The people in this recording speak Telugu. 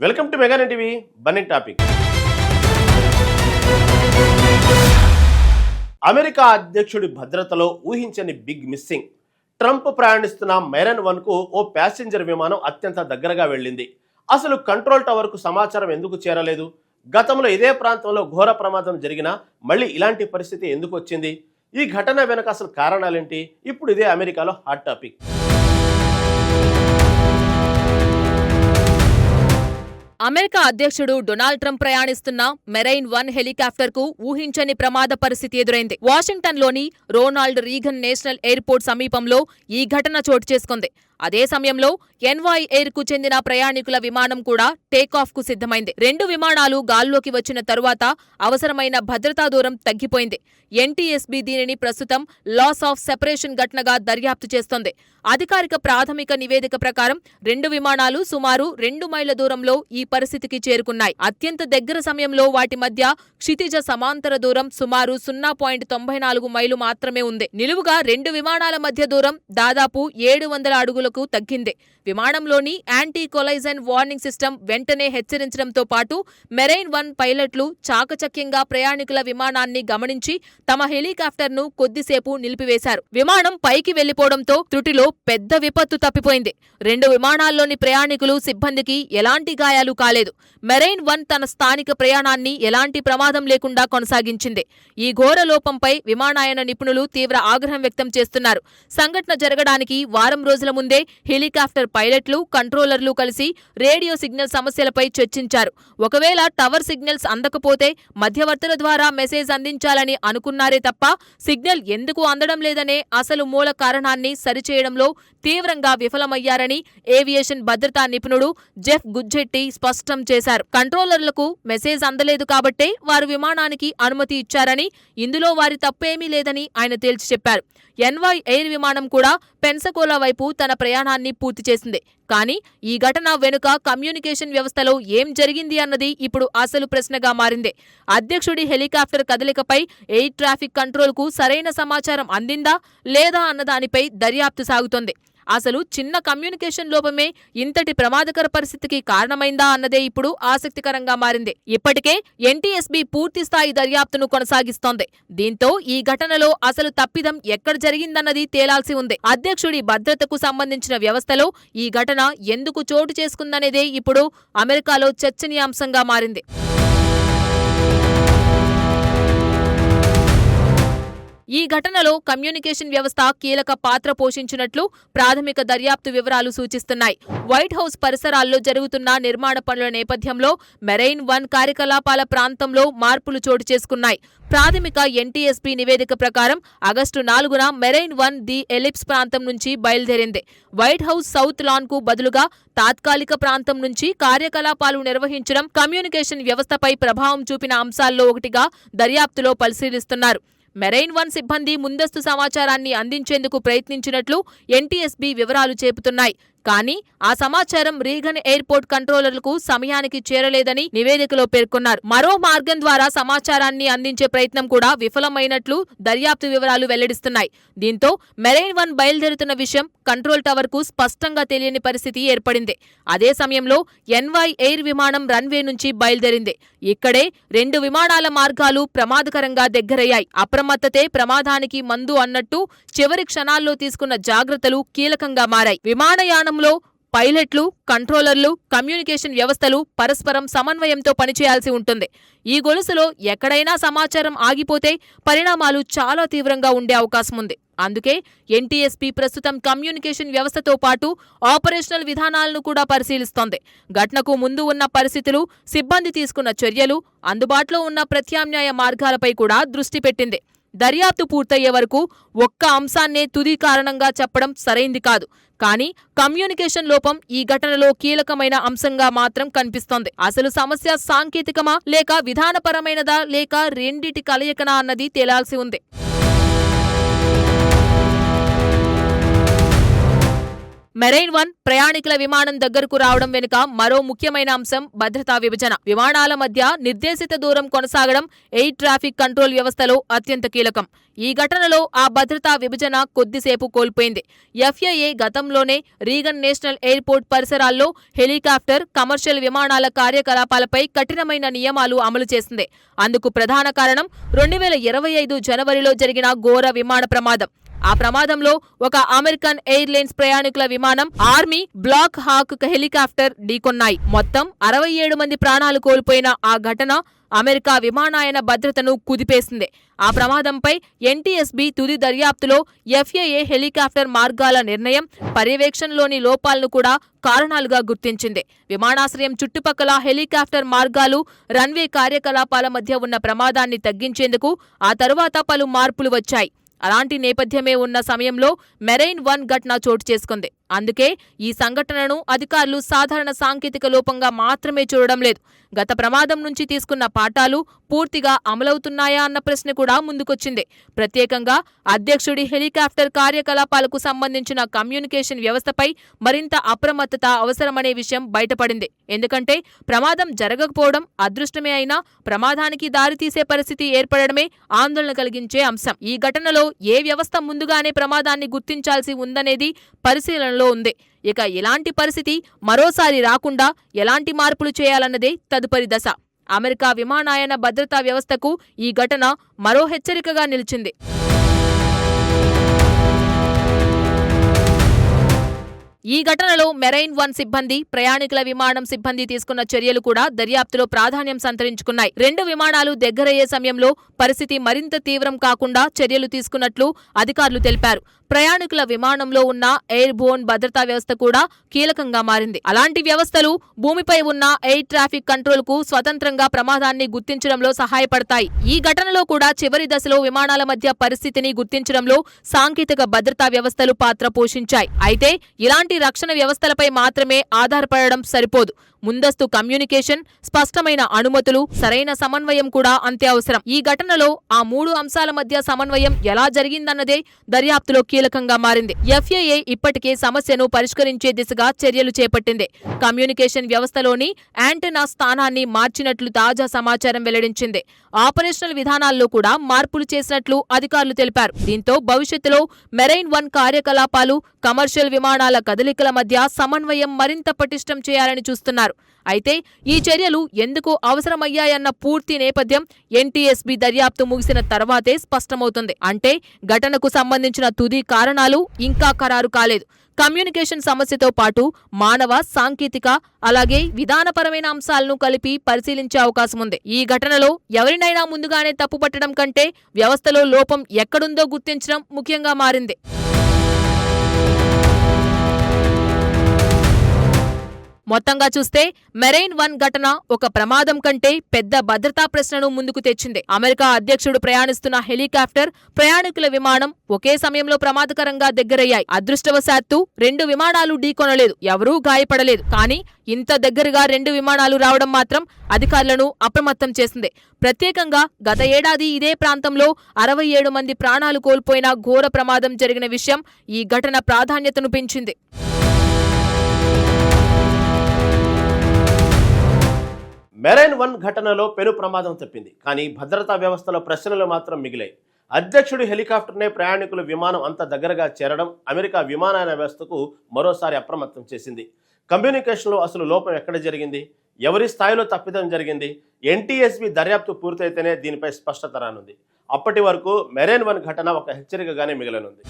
Welcome to mega TV బన్నింగ్ topic. America అధ్యక్షుడి భద్రతలో ఊహించని బిగ్ మిస్సింగ్. ట్రంప్ ప్రయాణిస్తున్న మెరైన్ 1కు ఓ ప్యాసింజర్ విమానం అత్యంత దగ్గరగా వెళ్ళింది. అసలు కంట్రోల్ టవర్కు సమాచారం ఎందుకు చేరలేదు? గతంలో ఇదే ప్రాంతంలో ఘోర ప్రమాదం జరిగినా మళ్ళీ ఇలాంటి పరిస్థితి ఎందుకు వచ్చింది? ఈ ఘటన వెనుక అసలు కారణాలేంటి? ఇప్పుడు ఇదే అమెరికాలో హాట్ టాపిక్. అమెరికా అధ్యక్షుడు డొనాల్డ్ ట్రంప్ ప్రయాణిస్తున్న మెరైన్ 1 హెలికాప్టర్కు ఊహించని ప్రమాద పరిస్థితి ఎదురైంది. వాషింగ్టన్లోని రోనాల్డ్ రీగన్ నేషనల్ ఎయిర్పోర్ట్ సమీపంలో ఈ ఘటన చోటు చేసుకుంది. అదే సమయంలో ఎన్వై ఎయిర్కు చెందిన ప్రయాణికుల విమానం కూడా టేకాఫ్కు సిద్ధమైంది. 2 విమానాలు గాల్లోకి వచ్చిన తరువాత అవసరమైన భద్రతా దూరం తగ్గిపోయింది. ఎన్టీఎస్బీ దీనిని ప్రస్తుతం లాస్ ఆఫ్ సెపరేషన్ ఘటనగా దర్యాప్తు చేస్తోంది. అధికారిక ప్రాథమిక నివేదిక ప్రకారం 2 విమానాలు సుమారు 2 మైళ్ల దూరంలో ఈ పరిస్థితికి చేరుకున్నాయి. అత్యంత దగ్గర సమయంలో వాటి మధ్య క్షితిజ సమాంతర దూరం సుమారు 0.94 మైలు మాత్రమే ఉంది. నిలువుగా 2 విమానాల మధ్య దూరం దాదాపు 700 అడుగులకు తగ్గింది. విమానంలోని యాంటీ కొలైజన్ వార్నింగ్ సిస్టమ్ వెంటనే హెచ్చరించడంతో పాటు మెరైన్ 1 పైలట్లు చాకచక్యంగా ప్రయాణికుల విమానాన్ని గమనించి తమ హెలికాప్టర్ను కొద్దిసేపు నిలిపివేశారు. విమానం పైకి వెళ్లిపోవడంతో త్రుటిలో పెద్ద విపత్తు తప్పిపోయింది. 2 విమానాల్లోని ప్రయాణికులు, సిబ్బందికి ఎలాంటి గాయాలు కాలేదు. మెరైన్ 1 తన స్థానిక ప్రయాణాన్ని ఎలాంటి ప్రమాదం లేకుండా కొనసాగించింది. ఈ ఘోర లోపంపై విమానయాన నిపుణులు తీవ్ర ఆగ్రహం వ్యక్తం చేస్తున్నారు. సంఘటన జరగడానికి వారం రోజుల ముందే హెలికాప్టర్ పైలట్లు, కంట్రోలర్లు కలిసి రేడియో సిగ్నల్ సమస్యలపై చర్చించారు. ఒకవేళ టవర్ సిగ్నల్స్ అందకపోతే మధ్యవర్తుల ద్వారా మెసేజ్ అందించాలని అనుకున్నారే తప్ప సిగ్నల్ ఎందుకు అందడం లేదనే అసలు మూల కారణాన్ని సరిచేయడంలో తీవ్రంగా విఫలమయ్యారని ఏవియేషన్ భద్రతా నిపుణుడు జెఫ్ గుజ్జెట్టి స్పష్టం చేశారు. కంట్రోలర్లకు మెసేజ్ అందలేదు కాబట్టే వారు విమానానికి అనుమతి ఇచ్చారని, ఇందులో వారి తప్పేమీ లేదని ఆయన తేల్చి చెప్పారు. ఎన్వై ఎయిర్ విమానం కూడా పెన్సకోలా వైపు తన ప్రయాణాన్ని పూర్తి చేసింది. కానీ ఈ ఘటన వెనుక కమ్యూనికేషన్ వ్యవస్థలో ఏం జరిగింది అన్నది ఇప్పుడు అసలు ప్రశ్నగా మారింది. అధ్యక్షుడి హెలికాప్టర్ కదలికపై ఎయిర్ ట్రాఫిక్ కంట్రోల్కు సరైన సమాచారం అందిందా లేదా అన్నదానిపై దర్యాప్తు సాగుతోంది. అసలు చిన్న కమ్యూనికేషన్ లోపమే ఇంతటి ప్రమాదకర పరిస్థితికి కారణమైందా అన్నదే ఇప్పుడు ఆసక్తికరంగా మారింది. ఇప్పటికే ఎన్టీఎస్బీ పూర్తిస్థాయి దర్యాప్తును కొనసాగిస్తోంది. దీంతో ఈ ఘటనలో అసలు తప్పిదం ఎక్కడ జరిగిందన్నది తేలాల్సి ఉంది. అధ్యక్షుడి భద్రతకు సంబంధించిన వ్యవస్థలో ఈ ఘటన ఎందుకు చోటు చేసుకుందనేదే ఇప్పుడు అమెరికాలో చర్చనీయాంశంగా మారింది. ఈ ఘటనలో కమ్యూనికేషన్ వ్యవస్థ కీలక పాత్ర పోషించినట్లు ప్రాథమిక దర్యాప్తు వివరాలు సూచిస్తున్నాయి. వైట్ హౌస్ పరిసరాల్లో జరుగుతున్న నిర్మాణ పనుల నేపథ్యంలో మెరైన్ 1 కార్యకలాపాల ప్రాంతంలో మార్పులు చోటు చేసుకున్నాయి. ప్రాథమిక ఎన్టీఎస్బీ నివేదిక ప్రకారం ఆగస్టు 4న మెరైన్ 1 ది ఎలిప్స్ ప్రాంతం నుంచి బయలుదేరింది. వైట్ హౌస్ సౌత్ లాన్కు బదులుగా తాత్కాలిక ప్రాంతం నుంచి కార్యకలాపాలు నిర్వహించడం కమ్యూనికేషన్ వ్యవస్థపై ప్రభావం చూపిన అంశాల్లో ఒకటిగా దర్యాప్తులో పరిశీలిస్తున్నారు. మెరైన్ 1 సిబ్బంది ముందస్తు సమాచారాన్ని అందించేందుకు ప్రయత్నించినట్లు ఎన్టీఎస్బీ వివరాలు చెబుతున్నాయి. కానీ ఆ సమాచారం రీగన్ ఎయిర్పోర్ట్ కంట్రోలర్లకు సమయానికి చేరలేదని నివేదికలో పేర్కొన్నారు. మరో మార్గం ద్వారా సమాచారాన్ని అందించే ప్రయత్నం కూడా విఫలమైనట్లు దర్యాప్తు వివరాలు వెల్లడిస్తున్నాయి. దీంతో మెరైన్ 1 బయలుదేరుతున్న విషయం కంట్రోల్ టవర్కు స్పష్టంగా తెలియని పరిస్థితి ఏర్పడింది. అదే సమయంలో ఎన్వై ఎయిర్ విమానం రన్వే నుంచి బయలుదేరింది. ఇక్కడే 2 విమానాల మార్గాలు ప్రమాదకరంగా దగ్గరయ్యాయి. అప్రమత్తతే ప్రమాదానికి మందు అన్నట్టు చివరి క్షణాల్లో తీసుకున్న జాగ్రత్తలు కీలకంగా మారాయి. విమానయానం పైలట్లు, కంట్రోలర్లు, కమ్యూనికేషన్ వ్యవస్థలు పరస్పరం సమన్వయంతో పనిచేయాల్సి ఉంటుంది. ఈ గొలుసులో ఎక్కడైనా సమాచారం ఆగిపోతే పరిణామాలు చాలా తీవ్రంగా ఉండే అవకాశం ఉంది. అందుకే ఎన్టీఎస్బీ ప్రస్తుతం కమ్యూనికేషన్ వ్యవస్థతో పాటు ఆపరేషనల్ విధానాలను కూడా పరిశీలిస్తోంది. ఘటనకు ముందు ఉన్న పరిస్థితులు, సిబ్బంది తీసుకున్న చర్యలు, అందుబాటులో ఉన్న ప్రత్యామ్నాయ మార్గాలపై కూడా దృష్టి పెట్టింది. దర్యాప్తు పూర్తయ్యే వరకు ఒక్క అంశాన్నే తుది కారణంగా చెప్పడం సరైంది కాదు. కానీ కమ్యూనికేషన్ లోపం ఈ ఘటనలో కీలకమైన అంశంగా మాత్రం కనిపిస్తోంది. అసలు సమస్య సాంకేతికమా లేక విధానపరమైనదా లేక రెండిటి కలయికనా అన్నది తేలాల్సి ఉంది. మెరైన్ 1 ప్రయాణికుల విమానం దగ్గరకు రావడం వెనుక మరో ముఖ్యమైన అంశం భద్రతా విభజన. విమానాల మధ్య నిర్దేశిత దూరం కొనసాగడం ఎయిర్ ట్రాఫిక్ కంట్రోల్ వ్యవస్థలో అత్యంత కీలకం. ఈ ఘటనలో ఆ భద్రతా విభజన కొద్దిసేపు కోల్పోయింది. FAA గతంలోనే రీగన్ నేషనల్ ఎయిర్పోర్ట్ పరిసరాల్లో హెలికాప్టర్, కమర్షియల్ విమానాల కార్యకలాపాలపై కఠినమైన నియమాలు అమలు చేసింది. అందుకు ప్రధాన కారణం 2025 జనవరిలో జరిగిన ఘోర విమాన ప్రమాదం. ఆ ప్రమాదంలో ఒక అమెరికన్ ఎయిర్లైన్స్ ప్రయాణికుల విమానం, ఆర్మీ బ్లాక్ హాక్ హెలికాప్టర్ ఢీకొన్నాయి. మొత్తం 67 మంది ప్రాణాలు కోల్పోయిన ఆ ఘటన అమెరికా విమానయాన భద్రతను కుదిపేసింది. ఆ ప్రమాదంపై NTSB తుది దర్యాప్తులో FAA హెలికాప్టర్ మార్గాల నిర్ణయం, పర్యవేక్షణలోని లోపాలను కూడా కారణాలుగా గుర్తించింది. విమానాశ్రయం చుట్టుపక్కల హెలికాప్టర్ మార్గాలు, రన్వే కార్యకలాపాల మధ్య ఉన్న ప్రమాదాన్ని తగ్గించేందుకు ఆ తరువాత పలు మార్పులు వచ్చాయి. అలాంటి నేపథ్యమే ఉన్న సమయంలో మెరైన్ 1 ఘటన చోటు చేసుకుంది. అందుకే ఈ సంఘటనను అధికారులు సాధారణ సాంకేతిక లోపంగా మాత్రమే చూడడం లేదు. గత ప్రమాదం నుంచి తీసుకున్న పాఠాలు పూర్తిగా అమలవుతున్నాయా అన్న ప్రశ్న కూడా ముందుకొచ్చింది. ప్రత్యేకంగా అధ్యక్షుడి హెలికాప్టర్ కార్యకలాపాలకు సంబంధించిన కమ్యూనికేషన్ వ్యవస్థపై మరింత అప్రమత్తత అవసరమనే విషయం బయటపడింది. ఎందుకంటే ప్రమాదం జరగకపోవడం అదృష్టమే అయినా ప్రమాదానికి దారితీసే పరిస్థితి ఏర్పడడమే ఆందోళన కలిగించే అంశం. ఈ ఘటనలో ఏ వ్యవస్థ ముందుగానే ప్రమాదాన్ని గుర్తించాల్సి ఉందనేది పరిశీలనలో ఉంది. ఇక ఇలాంటి పరిస్థితి మరోసారి రాకుండా ఎలాంటి మార్పులు చేయాలన్నదే తదుపరి దశ. అమెరికా విమానయాన భద్రతా వ్యవస్థకు ఈ ఘటన మరో హెచ్చరికగా నిలిచింది. ఈ ఘటనలో మెరైన్ 1 సిబ్బంది, ప్రయాణికుల విమానం సిబ్బంది తీసుకున్న చర్యలు కూడా దర్యాప్తులో ప్రాధాన్యం సంతరించుకున్నాయి. 2 విమానాలు దగ్గరయ్యే సమయంలో పరిస్థితి మరింత తీవ్రం కాకుండా చర్యలు తీసుకున్నట్లు అధికారులు తెలిపారు. ప్రయాణికుల విమానంలో ఉన్న ఎయిర్ బోర్న్ భద్రతా వ్యవస్థ కూడా కీలకంగా మారింది. అలాంటి వ్యవస్థలు భూమిపై ఉన్న ఎయిర్ ట్రాఫిక్ కంట్రోల్ కు స్వతంత్రంగా ప్రమాదాన్ని గుర్తించడంలో సహాయపడతాయి. ఈ ఘటనలో కూడా చివరి దశలో విమానాల మధ్య పరిస్థితిని గుర్తించడంలో సాంకేతిక భద్రతా వ్యవస్థలు పాత్ర పోషించాయి. అయితే ఇలాంటి రక్షణ వ్యవస్థలపై మాత్రమే ఆధారపడడం సరిపోదు. ముందస్తు కమ్యూనికేషన్, స్పష్టమైన అనుమతులు, సరైన సమన్వయం కూడా అంతే అవసరం. ఈ ఘటనలో ఆ 3 అంశాల మధ్య సమన్వయం ఎలా జరిగిందన్నదే దర్యాప్తులో కీలకంగా మారింది. FAA ఇప్పటికే సమస్యను పరిష్కరించే దిశగా చర్యలు చేపట్టింది. కమ్యూనికేషన్ వ్యవస్థలోని యాంటెనా స్థానాన్ని మార్చినట్లు తాజా సమాచారం వెల్లడించింది. ఆపరేషనల్ విధానాల్లో కూడా మార్పులు చేసినట్లు అధికారులు తెలిపారు. దీంతో భవిష్యత్తులో మెరైన్ 1 కార్యకలాపాలు, కమర్షియల్ విమానాల కదలికల మధ్య సమన్వయం మరింత పటిష్టం చేయాలని చూస్తున్నారు. అయితే ఈ చర్యలు ఎందుకు అవసరమయ్యాయన్న పూర్తి నేపథ్యం NTSB దర్యాప్తు ముగిసిన తర్వాతే స్పష్టమవుతుంది. అంటే ఘటనకు సంబంధించిన తుది కారణాలు ఇంకా ఖరారు కాలేదు. కమ్యూనికేషన్ సమస్యతో పాటు మానవ, సాంకేతిక, అలాగే విధానపరమైన అంశాలను కలిపి పరిశీలించే అవకాశం ఉంది. ఈ ఘటనలో ఎవరినైనా ముందుగానే తప్పుపట్టడం కంటే వ్యవస్థలో లోపం ఎక్కడుందో గుర్తించడం ముఖ్యంగా మారింది. మొత్తంగా చూస్తే మెరైన్ 1 ఘటన ఒక ప్రమాదం కంటే పెద్ద భద్రతా ప్రశ్నను ముందుకు తెచ్చింది. అమెరికా అధ్యక్షుడు ప్రయాణిస్తున్న హెలికాప్టర్, ప్రయాణికుల విమానం ఒకే సమయంలో ప్రమాదకరంగా దగ్గరయ్యాయి. అదృష్టవశాత్తు 2 విమానాలు ఢీకొనలేదు, ఎవరూ గాయపడలేదు. కానీ ఇంత దగ్గరగా 2 విమానాలు రావడం మాత్రం అధికారులను అప్రమత్తం చేసింది. ప్రత్యేకంగా గత ఏడాది ఇదే ప్రాంతంలో 67 మంది ప్రాణాలు కోల్పోయిన ఘోర ప్రమాదం జరిగిన విషయం ఈ ఘటన ప్రాధాన్యతను పెంచింది. మెరైన్ 1 ఘటనలో పెను ప్రమాదం తప్పింది. కానీ భద్రతా వ్యవస్థలో ప్రశ్నలు మాత్రం మిగిలాయి. అధ్యక్షుడి హెలికాప్టర్నే ప్రయాణికుల విమానం అంత దగ్గరగా చేరడం అమెరికా విమానయాన వ్యవస్థకు మరోసారి అప్రమత్తం చేసింది. కమ్యూనికేషన్లో అసలు లోపం ఎక్కడ జరిగింది, ఎవరి స్థాయిలో తప్పిదం జరిగింది? NTSB దర్యాప్తు పూర్తయితేనే దీనిపై స్పష్టత రానుంది. అప్పటి వరకు మెరైన్ 1 ఘటన ఒక హెచ్చరికగానే మిగలనుంది.